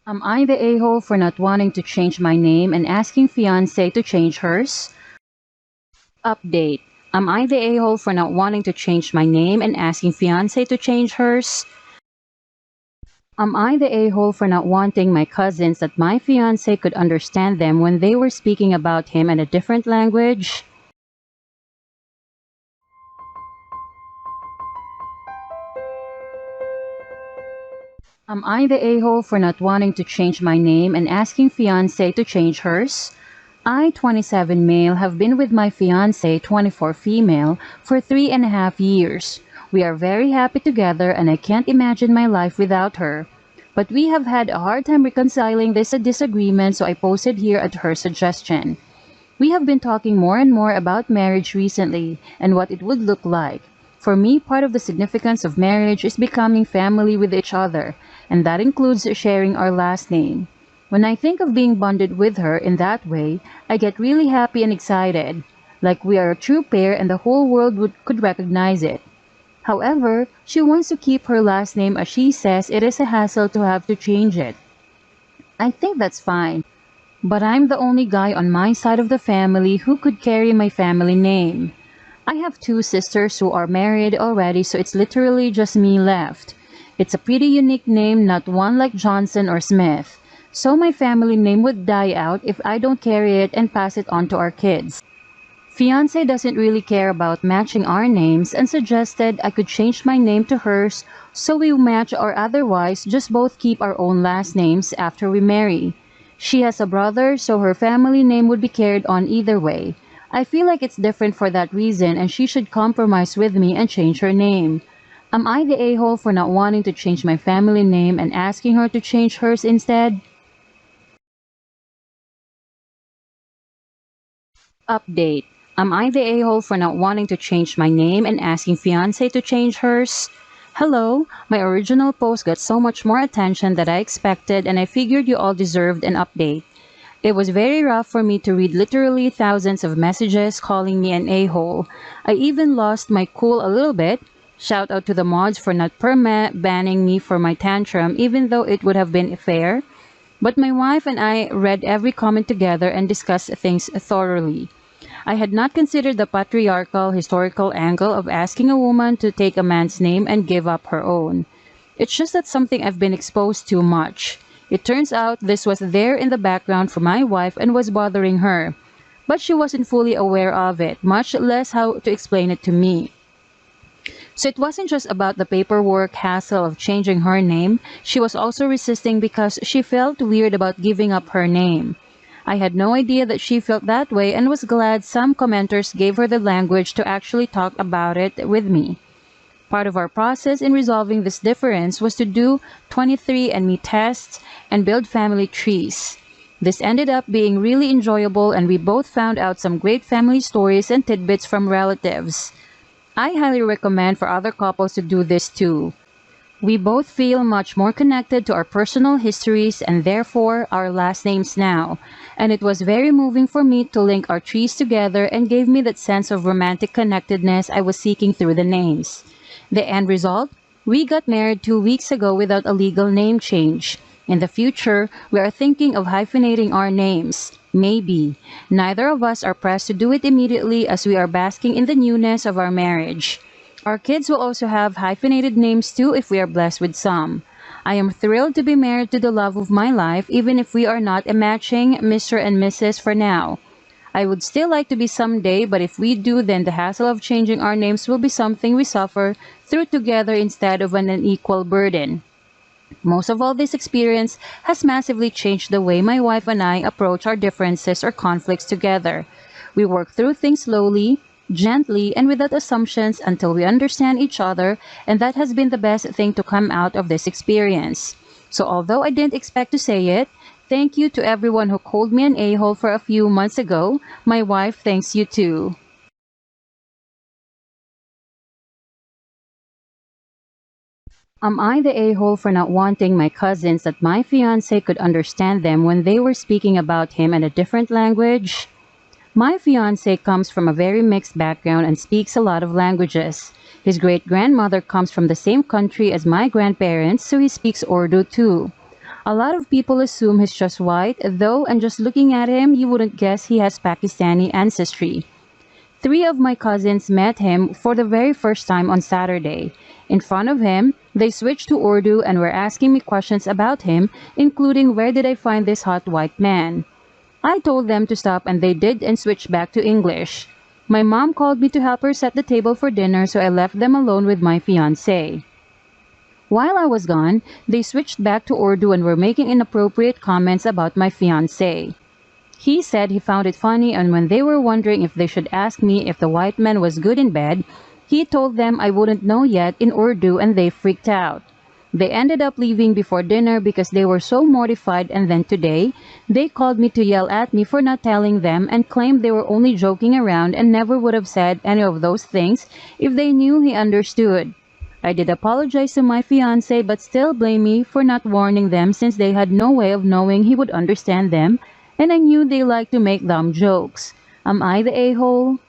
Am I the a-hole for not wanting to change my name and asking Fiancé to change hers? Update. Am I the a-hole for not wanting to change my name and asking Fiancé to change hers? Am I the a-hole for not wanting my cousins that my fiancé could understand them when they were speaking about him in a different language? Am I the a-hole for not wanting to change my name and asking fiancé to change hers? I, 27 male, have been with my fiancé, 24 female, for 3.5 years. We are very happy together and I can't imagine my life without her. But we have had a hard time reconciling this disagreement, so I posted here at her suggestion. We have been talking more and more about marriage recently and what it would look like. For me, part of the significance of marriage is becoming family with each other, and that includes sharing our last name. When I think of being bonded with her in that way, I get really happy and excited, like we are a true pair and the whole world could recognize it. However, she wants to keep her last name as she says it is a hassle to have to change it. I think that's fine, but I'm the only guy on my side of the family who could carry my family name. I have two sisters who are married already, so it's literally just me left. It's a pretty unique name, not one like Johnson or Smith. So my family name would die out if I don't carry it and pass it on to our kids. Fiancé doesn't really care about matching our names and suggested I could change my name to hers so we match or otherwise just both keep our own last names after we marry. She has a brother, so her family name would be carried on either way. I feel like it's different for that reason and she should compromise with me and change her name. Am I the a-hole for not wanting to change my family name and asking her to change hers instead? Update. Am I the a-hole for not wanting to change my name and asking fiancé to change hers? Hello, my original post got so much more attention than I expected and I figured you all deserved an update. It was very rough for me to read literally thousands of messages calling me an a-hole. I even lost my cool a little bit. Shout out to the mods for not banning me for my tantrum even though it would have been fair. But my wife and I read every comment together and discussed things thoroughly. I had not considered the patriarchal historical angle of asking a woman to take a man's name and give up her own. It's just that something I've been exposed to much. It turns out this was there in the background for my wife and was bothering her. But she wasn't fully aware of it, much less how to explain it to me. So it wasn't just about the paperwork hassle of changing her name, she was also resisting because she felt weird about giving up her name. I had no idea that she felt that way and was glad some commenters gave her the language to actually talk about it with me. Part of our process in resolving this difference was to do 23andMe tests and build family trees. This ended up being really enjoyable and we both found out some great family stories and tidbits from relatives. I highly recommend for other couples to do this too. We both feel much more connected to our personal histories and therefore our last names now, and it was very moving for me to link our trees together and gave me that sense of romantic connectedness I was seeking through the names. The end result? We got married 2 weeks ago without a legal name change. In the future, we are thinking of hyphenating our names. Maybe. Neither of us are pressed to do it immediately as we are basking in the newness of our marriage. Our kids will also have hyphenated names too if we are blessed with some. I am thrilled to be married to the love of my life even if we are not a matching Mr. and Mrs. for now. I would still like to be someday, but if we do, then the hassle of changing our names will be something we suffer through together instead of an unequal burden. Most of all, this experience has massively changed the way my wife and I approach our differences or conflicts together. We work through things slowly, gently, and without assumptions until we understand each other, and that has been the best thing to come out of this experience. So although I didn't expect to say it, thank you to everyone who called me an a-hole for a few months ago. My wife thanks you too. Am I the a-hole for not wanting my cousins that my fiancé could understand them when they were speaking about him in a different language? My fiancé comes from a very mixed background and speaks a lot of languages. His great-grandmother comes from the same country as my grandparents, so he speaks Urdu too. A lot of people assume he's just white, though, and just looking at him, you wouldn't guess he has Pakistani ancestry. Three of my cousins met him for the very first time on Saturday. In front of him, they switched to Urdu and were asking me questions about him, including where did I find this hot white man. I told them to stop and they did and switched back to English. My mom called me to help her set the table for dinner, so I left them alone with my fiancé. While I was gone, they switched back to Urdu and were making inappropriate comments about my fiancé. He said he found it funny, and when they were wondering if they should ask me if the white man was good in bed, he told them I wouldn't know yet in Urdu and they freaked out. They ended up leaving before dinner because they were so mortified, and then today, they called me to yell at me for not telling them and claimed they were only joking around and never would have said any of those things if they knew he understood. I did apologize to my fiancé but still blame me for not warning them since they had no way of knowing he would understand them, and I knew they liked to make dumb jokes. Am I the a-hole?